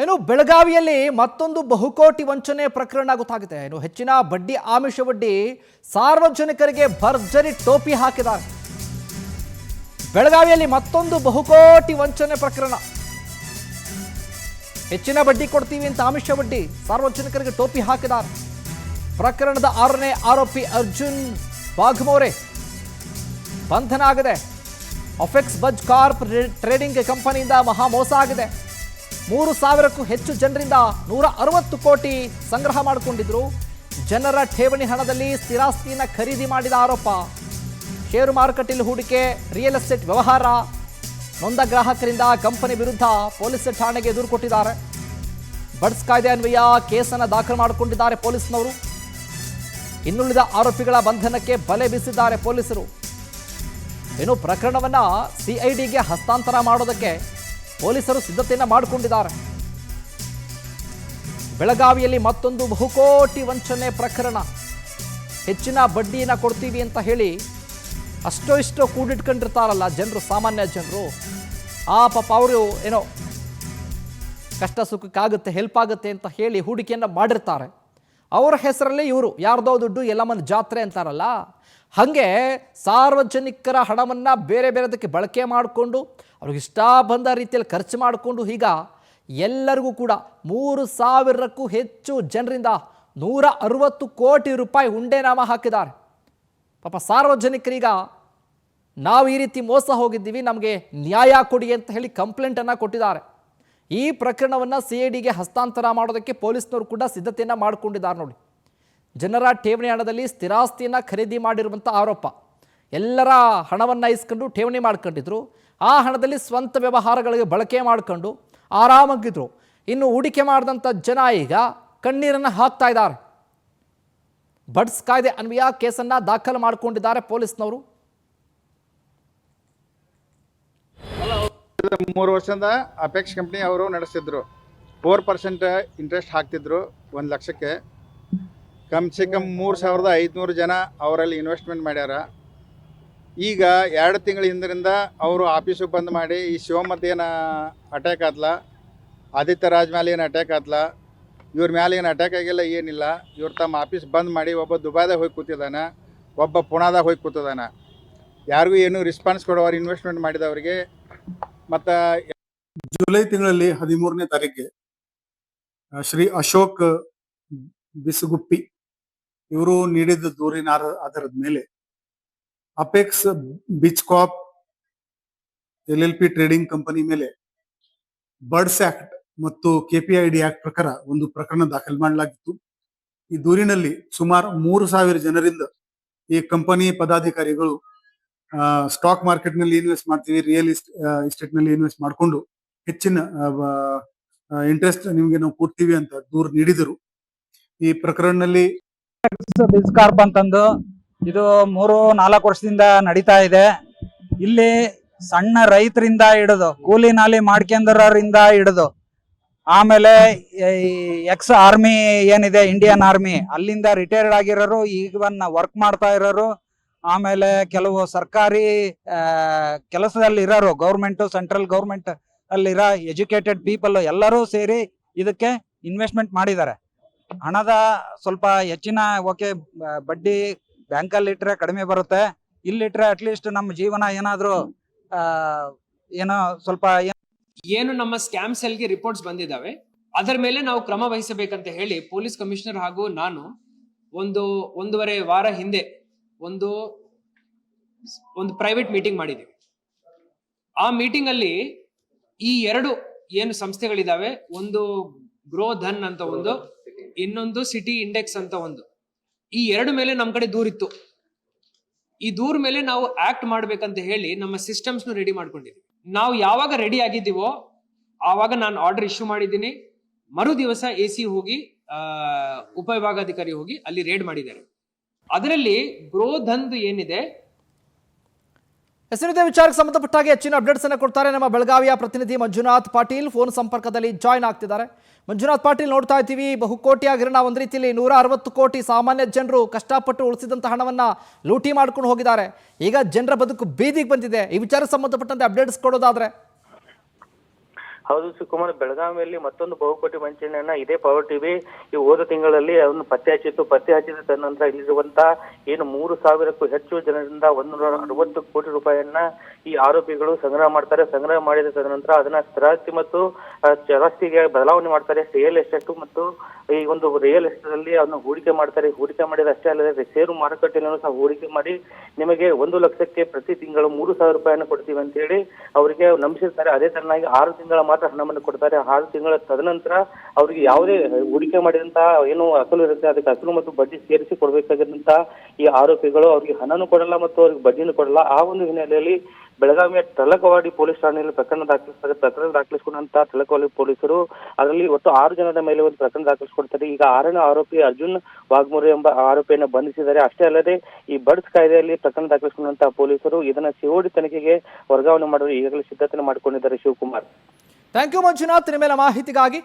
ಏನು ಬೆಳಗಾವಿಯಲ್ಲಿ ಮತ್ತೊಂದು ಬಹುಕೋಟಿ ವಂಚನೆ ಪ್ರಕರಣ ಗೊತ್ತಾಗಿದೆ. ಏನು ಹೆಚ್ಚಿನ ಬಡ್ಡಿ ಆಮಿಷ ಬಡ್ಡಿ ಸಾರ್ವಜನಿಕರಿಗೆ ಭರ್ಜರಿ ಟೋಪಿ ಹಾಕಿದ್ದಾರೆ. ಬೆಳಗಾವಿಯಲ್ಲಿ ಮತ್ತೊಂದು ಬಹುಕೋಟಿ ವಂಚನೆ ಪ್ರಕರಣ. ಹೆಚ್ಚಿನ ಬಡ್ಡಿ ಕೊಡ್ತೀವಿ ಅಂತ ಆಮಿಷ ಬಡ್ಡಿ ಸಾರ್ವಜನಿಕರಿಗೆ ಟೋಪಿ ಹಾಕಿದ್ದಾರೆ. ಪ್ರಕರಣದ 6ನೇ ಆರೋಪಿ ಅರ್ಜುನ್ ಬಾಘಮೋರೆ ಬಂಧನ ಆಗಿದೆ. ಅಫೆಕ್ಸ್ ಬಜ್ ಕಾರ್ಪ್ ಟ್ರೇಡಿಂಗ್ ಕಂಪನಿಯಿಂದ ಮಹಾ ಮೋಸ ಆಗಿದೆ. 3,000ಕ್ಕೂ ಹೆಚ್ಚು ಜನರಿಂದ 160 ಕೋಟಿ ಸಂಗ್ರಹ ಮಾಡಿಕೊಂಡಿದ್ರು. ಜನರ ಠೇವಣಿ ಹಣದಲ್ಲಿ ಸ್ಥಿರಾಸ್ತಿಯನ್ನು ಖರೀದಿ ಮಾಡಿದ ಆರೋಪ. ಷೇರು ಮಾರುಕಟ್ಟೆಯಲ್ಲಿ ಹೂಡಿಕೆ, ರಿಯಲ್ ಎಸ್ಟೇಟ್ ವ್ಯವಹಾರ. ನೊಂದ ಗ್ರಾಹಕರಿಂದ ಕಂಪನಿ ವಿರುದ್ಧ ಪೊಲೀಸ್ ಠಾಣೆಗೆ ದೂರು ಕೊಟ್ಟಿದ್ದಾರೆ. ಬಡ್ಸ್ ಕಾಯ್ದೆ ಅನ್ವಯ ಕೇಸನ್ನು ದಾಖಲು ಮಾಡಿಕೊಂಡಿದ್ದಾರೆ ಪೊಲೀಸ್ನವರು. ಇನ್ನುಳಿದ ಆರೋಪಿಗಳ ಬಂಧನಕ್ಕೆ ಬಲೆ ಬೀಸಿದ್ದಾರೆ ಪೊಲೀಸರು. ಏನು ಪ್ರಕರಣವನ್ನು ಸಿಐಡಿಗೆ ಹಸ್ತಾಂತರ ಮಾಡೋದಕ್ಕೆ ಪೊಲೀಸರು ಸಿದ್ಧತೆಯನ್ನು ಮಾಡಿಕೊಂಡಿದ್ದಾರೆ. ಬೆಳಗಾವಿಯಲ್ಲಿ ಮತ್ತೊಂದು ಬಹುಕೋಟಿ ವಂಚನೆ ಪ್ರಕರಣ. ಹೆಚ್ಚಿನ ಬಡ್ಡಿಯನ್ನು ಕೊಡ್ತೀವಿ ಅಂತ ಹೇಳಿ ಅಷ್ಟೋ ಇಷ್ಟೋ ಕೂಡಿಟ್ಕೊಂಡಿರ್ತಾರಲ್ಲ ಜನರು, ಸಾಮಾನ್ಯ ಜನರು. ಪಾಪ ಅವರು ಏನೋ ಕಷ್ಟ ಸುಖಕ್ಕಾಗುತ್ತೆ, ಹೆಲ್ಪ್ ಆಗುತ್ತೆ ಅಂತ ಹೇಳಿ ಹೂಡಿಕೆಯನ್ನು ಮಾಡಿರ್ತಾರೆ. ಅವರ ಹೆಸರಲ್ಲಿ ಇವರು ಯಾರ್ದೋ ದುಡ್ಡು ಎಲ್ಲಮ್ಮನ ಜಾತ್ರೆ ಅಂತಾರಲ್ಲ, ಹಾಗೆ ಸಾರ್ವಜನಿಕರ ಹಣವನ್ನು ಬೇರೆ ಬೇರೆದಕ್ಕೆ ಬಳಕೆ ಮಾಡಿಕೊಂಡು ಅವ್ರಿಗೆ ಇಷ್ಟ ಬಂದ ರೀತಿಯಲ್ಲಿ ಖರ್ಚು ಮಾಡಿಕೊಂಡು ಈಗ ಎಲ್ಲರಿಗೂ ಕೂಡ 3,000ಕ್ಕೂ ಹೆಚ್ಚು ಜನರಿಂದ 160 ಕೋಟಿ ರೂಪಾಯಿ ಹುಂಡೆನಾಮ ಹಾಕಿದ್ದಾರೆ. ಪಾಪ ಸಾರ್ವಜನಿಕರೀಗ ನಾವು ಈ ರೀತಿ ಮೋಸ ಹೋಗಿದ್ದೀವಿ, ನಮಗೆ ನ್ಯಾಯ ಕೊಡಿ ಅಂತ ಹೇಳಿ ಕಂಪ್ಲೇಂಟನ್ನು ಕೊಟ್ಟಿದ್ದಾರೆ. ಈ ಪ್ರಕರಣವನ್ನು ಸಿಐಡಿಗೆ ಹಸ್ತಾಂತರ ಮಾಡೋದಕ್ಕೆ ಪೊಲೀಸ್ನವರು ಕೂಡ ಸಿದ್ಧತೆಯನ್ನು ಮಾಡಿಕೊಂಡಿದ್ದಾರೆ. ನೋಡಿ, ಜನರ ಠೇವಣಿ ಹಣದಲ್ಲಿ ಸ್ಥಿರಾಸ್ತಿಯನ್ನು ಖರೀದಿ ಮಾಡಿರುವಂಥ ಆರೋಪ. ಎಲ್ಲರ ಹಣವನ್ನು ಇಸ್ಕೊಂಡು ಠೇವಣಿ ಮಾಡ್ಕೊಂಡಿದ್ರು. ಆ ಹಣದಲ್ಲಿ ಸ್ವಂತ ವ್ಯವಹಾರಗಳಿಗೆ ಬಳಕೆ ಮಾಡಿಕೊಂಡು ಆರಾಮಾಗಿದ್ರು. ಇನ್ನು ಹೂಡಿಕೆ ಮಾಡಿದಂಥ ಜನ ಈಗ ಕಣ್ಣೀರನ್ನು ಹಾಕ್ತಾ ಇದ್ದಾರೆ. ಬಡ್ಸ್ ಕಾಯ್ದೆ ಅನ್ವಯ ಕೇಸನ್ನು ದಾಖಲು ಮಾಡಿಕೊಂಡಿದ್ದಾರೆ ಪೊಲೀಸ್ನವರು. 3 ವರ್ಷದ ಅಪೆಕ್ಸ್ ಕಂಪ್ನಿ ಅವರು ನಡೆಸ್ತಿದ್ರು. 4% ಇಂಟ್ರೆಸ್ಟ್ ಹಾಕ್ತಿದ್ರು 1 ಲಕ್ಷಕ್ಕೆ. ಕಮ್ ಸೆ ಕಮ್ 3,500 ಜನ ಅವರಲ್ಲಿ ಇನ್ವೆಸ್ಟ್ಮೆಂಟ್ ಮಾಡ್ಯಾರ. ಈಗ 2 ತಿಂಗಳ ಹಿಂದರಿಂದ ಅವರು ಆಫೀಸು ಬಂದ್ ಮಾಡಿ ಈ ಶಿವಮೊಗ್ಗ ಏನು ಅಟ್ಯಾಕ್ ಆತ್ಲ, ಆದಿತ್ಯ ರಾಜ್ ಮೇಲೆ ಏನು ಅಟ್ಯಾಕ್ ಆತ್ಲ, ಇವ್ರ ಮೇಲೆ ಏನು ಅಟ್ಯಾಕ್ ಆಗಿಲ್ಲ, ಏನಿಲ್ಲ. ಇವ್ರು ತಮ್ಮ ಆಫೀಸ್ ಬಂದ್ ಮಾಡಿ ಒಬ್ಬ ದುಬೈದಾಗ ಹೋಗಿ ಕೂತಿದ್ದಾನೆ, ಒಬ್ಬ ಪುಣಾದಾಗ ಹೋಗಿ ಕೂತಿದ್ದಾನೆ. ಯಾರಿಗೂ ಏನು ರೆಸ್ಪಾನ್ಸ್ ಕೊಡೋರು ಇನ್ವೆಸ್ಟ್ಮೆಂಟ್ ಮಾಡಿದವರಿಗೆ. ಮತ್ತು ಜುಲೈ ತಿಂಗಳಲ್ಲಿ 13ನೇ ತಾರೀಕಿಗೆ ಶ್ರೀ ಅಶೋಕ್ ಬಿಸುಗುಪ್ಪಿ ಇವರು ನೀಡಿದ ದೂರಿನ ಆಧಾರದ ಮೇಲೆ ಅಪೆಕ್ಸ್ ಬಿಚ್ ಕಾಪ್ LLP ಟ್ರೇಡಿಂಗ್ ಕಂಪನಿ ಮೇಲೆ ಬರ್ಡ್ಸ್ ಆಕ್ಟ್ ಮತ್ತು KPID ಆಕ್ಟ್ ಪ್ರಕಾರ ಒಂದು ಪ್ರಕರಣ ದಾಖಲು ಮಾಡಲಾಗಿತ್ತು. ಈ ದೂರಿನಲ್ಲಿ ಸುಮಾರು 3,000 ಜನರಿಂದ ಈ ಕಂಪನಿ ಪದಾಧಿಕಾರಿಗಳು ಸ್ಟಾಕ್ ಮಾರ್ಕೆಟ್ ನಲ್ಲಿ ಇನ್ವೆಸ್ಟ್ ಮಾಡ್ತೀವಿ, ರಿಯಲ್ ಎಸ್ಟೇಟ್ ನಲ್ಲಿ ಇನ್ವೆಸ್ಟ್ ಮಾಡಿಕೊಂಡು ಹೆಚ್ಚಿನ ಇಂಟ್ರೆಸ್ಟ್ ನಿಮಗೆ ನಾವು ಕೊಡ್ತೀವಿ ಅಂತ ದೂರು ನೀಡಿದರು. ಈ ಪ್ರಕರಣದಲ್ಲಿ ಬಿಸ್ ಕಾರ್ಪ್ ಅಂತಂದು ಇದು 3-4 ವರ್ಷದಿಂದ ನಡೀತಾ ಇದೆ. ಇಲ್ಲಿ ಸಣ್ಣ ರೈತರಿಂದ ಹಿಡಿದು ಕೂಲಿ ನಾಲಿ ಮಾಡ್ಕೊಂಡರಿಂದ ಹಿಡಿದು ಆಮೇಲೆ ಎಕ್ಸ್ ಆರ್ಮಿ ಏನಿದೆ, ಇಂಡಿಯನ್ ಆರ್ಮಿ, ಅಲ್ಲಿಂದ ರಿಟೈರ್ಡ್ ಆಗಿರೋರು, ಈವನ್ ವರ್ಕ್ ಮಾಡ್ತಾ ಇರೋರು, ಆಮೇಲೆ ಕೆಲವು ಸರ್ಕಾರಿ ಕೆಲಸದಲ್ಲಿ ಇರೋರು, ಗೌರ್ಮೆಂಟ್, ಸೆಂಟ್ರಲ್ ಗೌರ್ಮೆಂಟ್ ಅಲ್ಲಿರೋ ಎಜುಕೇಟೆಡ್ ಪೀಪಲ್ ಎಲ್ಲರೂ ಸೇರಿ ಇದಕ್ಕೆ ಇನ್ವೆಸ್ಟ್ಮೆಂಟ್ ಮಾಡಿದ್ದಾರೆ. ಹಣದ ಸ್ವಲ್ಪ ಹೆಚ್ಚಿನ ಬಡ್ಡಿ ಬ್ಯಾಂಕಲ್ಲಿ ಇಟ್ಟರೆ ಕಡಿಮೆ ಬರುತ್ತೆ, ಇಲ್ಲಿಟ್ರೆ ಅಟ್ಲೀಸ್ಟ್ ನಮ್ಮ ಜೀವನ ಏನಾದರೂ ಏನೋ ಸ್ವಲ್ಪ ಏನು ನಮ್ಮ ಸ್ಕ್ಯಾಮ್ ಸೆಲ್ಗೆ ರಿಪೋರ್ಟ್ಸ್ ಬಂದಿದ್ದಾವೆ, ಅದರ ಮೇಲೆ ನಾವು ಕ್ರಮ ವಹಿಸಬೇಕಂತ ಹೇಳಿ ಪೊಲೀಸ್ ಕಮಿಷನರ್ ಹಾಗೂ ನಾನು 1.5 ವಾರ ಹಿಂದೆ ಒಂದು ಪ್ರೈವೇಟ್ ಮೀಟಿಂಗ್ ಮಾಡಿದ್ದೀವಿ. ಆ ಮೀಟಿಂಗ್ ಅಲ್ಲಿ ಈ 2 ಏನು ಸಂಸ್ಥೆಗಳಿದಾವೆ, ಒಂದು ಗ್ರೋ ಧನ್ ಅಂತ ಒಂದು, ಇನ್ನೊಂದು ಸಿಟಿ ಇಂಡೆಕ್ಸ್ ಅಂತ ಒಂದು, ಈ 2 ಮೇಲೆ ನಮ್ಮ ಕಡೆ ದೂರಿತ್ತು. ಈ ದೂರ ಮೇಲೆ ನಾವು ಆಕ್ಟ್ ಮಾಡ್ಬೇಕಂತ ಹೇಳಿ ನಮ್ಮ ಸಿಸ್ಟಮ್ಸ್ ರೆಡಿ ಮಾಡ್ಕೊಂಡಿದ್ವಿ. ನಾವು ಯಾವಾಗ ರೆಡಿ ಆಗಿದ್ದೀವೋ ಆವಾಗ ನಾನು ಆರ್ಡರ್ ಇಶ್ಯೂ ಮಾಡಿದ್ದೀನಿ. ಮರು ದಿವಸ AC ಹೋಗಿ ಉಪವಿಭಾಗಾಧಿಕಾರಿ ಹೋಗಿ ಅಲ್ಲಿ ರೇಡ್ ಮಾಡಿದ್ದಾರೆ. ಅದರಲ್ಲಿ ಗ್ರೋ ಧನ್ದು ಏನಿದೆ, ಹೆಸರಿದೆ ವಿಚಾರಕ್ಕೆ ಸಂಬಂಧಪಟ್ಟಾಗಿ ಹೆಚ್ಚಿನ ಅಪ್ಡೇಟ್ಸ್ ಅನ್ನು ಕೊಡ್ತಾರೆ ನಮ್ಮ ಬೆಳಗಾವಿಯ ಪ್ರತಿನಿಧಿ ಮಂಜುನಾಥ್ ಪಾಟೀಲ್. ಫೋನ್ ಸಂಪರ್ಕದಲ್ಲಿ ಜಾಯ್ನ್ ಆಗ್ತಿದ್ದಾರೆ. ಮಂಜುನಾಥ್ ಪಾಟೀಲ್, ನೋಡ್ತಾ ಇದ್ದೀವಿ ಬಹುಕೋಟಿ ಹಗರಣ. ಒಂದು ರೀತಿಯಲ್ಲಿ 160 ಕೋಟಿ ಸಾಮಾನ್ಯ ಜನರು ಕಷ್ಟಪಟ್ಟು ಉಳಿಸಿದಂಥ ಹಣವನ್ನು ಲೂಟಿ ಮಾಡ್ಕೊಂಡು ಹೋಗಿದ್ದಾರೆ. ಈಗ ಜನರ ಬದುಕು ಬೀದಿಗೆ ಬಂದಿದೆ. ಈ ವಿಚಾರಕ್ಕೆ ಸಂಬಂಧಪಟ್ಟಂತೆ ಅಪ್ಡೇಟ್ಸ್ ಕೊಡೋದಾದ್ರೆ ಹೌದು ಶಿವಕುಮಾರ್, ಬೆಳಗಾವಿಯಲ್ಲಿ ಮತ್ತೊಂದು ಬಹುಕೋಟಿ ವಂಚನೆಯನ್ನ ಇದೇ ಪವರ್ ಟಿವಿ ಈ ಹೋದ ತಿಂಗಳಲ್ಲಿ ಅದನ್ನು ಪತ್ತೆ ಹಚ್ಚಿತ್ತು. ಪತ್ತೆ ಹಚ್ಚಿದ ತದನಂತರ ಇಲ್ಲಿರುವಂತ ಏನು 3,000ಕ್ಕೂ ಹೆಚ್ಚು ಜನರಿಂದ 160 ಕೋಟಿ ರೂಪಾಯಿಯನ್ನ ಈ ಆರೋಪಿಗಳು ಸಂಗ್ರಹ ಮಾಡ್ತಾರೆ. ಸಂಗ್ರಹ ಮಾಡಿದ ತದನಂತರ ಅದನ್ನ ಸ್ಥಿರಾಸ್ತಿ ಮತ್ತು ಚರಾಸ್ತಿಗೆ ಬದಲಾವಣೆ ಮಾಡ್ತಾರೆ. ರಿಯಲ್ ಎಸ್ಟೇಟ್ ಮತ್ತು ಈ ಒಂದು ರಿಯಲ್ ಎಸ್ಟೇಟ್ ಅಲ್ಲಿ ಅದನ್ನ ಹೂಡಿಕೆ ಮಾಡ್ತಾರೆ. ಹೂಡಿಕೆ ಮಾಡಿದ ಅಷ್ಟೇ ಅಲ್ಲದೆ ಷೇರು ಮಾರುಕಟ್ಟೆಯನ್ನು ಸಹ ಹೂಡಿಕೆ ಮಾಡಿ ನಿಮಗೆ 1 ಲಕ್ಷಕ್ಕೆ ಪ್ರತಿ ತಿಂಗಳು 3,000 ರೂಪಾಯಿಯನ್ನು ಕೊಡ್ತೀವಿ ಅಂತ ಹೇಳಿ ಅವರಿಗೆ ನಂಬಿಸಿರ್ತಾರೆ. ಅದೇ ತರನಾಗಿ 6 ತಿಂಗಳ ಮಾತ್ರ ಹಣವನ್ನು ಕೊಡ್ತಾರೆ. 6 ತಿಂಗಳ ತದನಂತರ ಅವರಿಗೆ ಯಾವುದೇ ಹೂಡಿಕೆ ಮಾಡಿದಂತಹ ಏನು ಅಸಲು ಇರುತ್ತೆ ಅದಕ್ಕೆ ಅಸಲು ಮತ್ತು ಬಡ್ಡಿ ಸೇರಿಸಿ ಕೊಡಬೇಕಾದಂತಹ ಈ ಆರೋಪಿಗಳು ಅವರಿಗೆ ಹಣನೂ ಕೊಡಲ್ಲ ಮತ್ತು ಅವ್ರಿಗೆ ಬಡ್ಡಿನೂ ಕೊಡಲ್ಲ. ಆ ಒಂದು ಹಿನ್ನೆಲೆಯಲ್ಲಿ ಬೆಳಗಾವಿಯ ಟಳಕವಾಡಿ ಪೊಲೀಸ್ ಠಾಣೆಯಲ್ಲಿ ಪ್ರಕರಣ ದಾಖಲಿಸ್ತಾರೆ. ಪ್ರಕರಣ ದಾಖಲಿಸಿಕೊಂಡಂತ ಟಳಕವಾಡಿ ಪೊಲೀಸರು ಅದರಲ್ಲಿ ಒಟ್ಟು 6 ಜನರ ಮೇಲೆ ಒಂದು ಪ್ರಕರಣ ದಾಖಲಿಸಿಕೊಡ್ತಾರೆ. ಈಗ 6ನೇ ಆರೋಪಿ ಅರ್ಜುನ್ ವಾಘ್ಮೋರೆ ಎಂಬ ಆರೋಪಿಯನ್ನು ಬಂಧಿಸಿದ್ದಾರೆ. ಅಷ್ಟೇ ಅಲ್ಲದೆ ಈ ಬಡ್ಸ್ ಕಾಯ್ದೆಯಲ್ಲಿ ಪ್ರಕರಣ ದಾಖಲಿಸಿಕೊಂಡಂತಹ ಪೊಲೀಸರು ಇದನ್ನ ಸಿಒಡಿ ತನಿಖೆಗೆ ವರ್ಗಾವಣೆ ಮಾಡಲು ಈಗಾಗಲೇ ಸಿದ್ಧತೆ ಮಾಡಿಕೊಂಡಿದ್ದಾರೆ. ಶಿವಕುಮಾರ್, ಥ್ಯಾಂಕ್ ಯು ಮಂಜುನಾಥ್, ನಿಮ್ಮ ಮೇಲೆ ಮಾಹಿತಿಗಾಗಿ.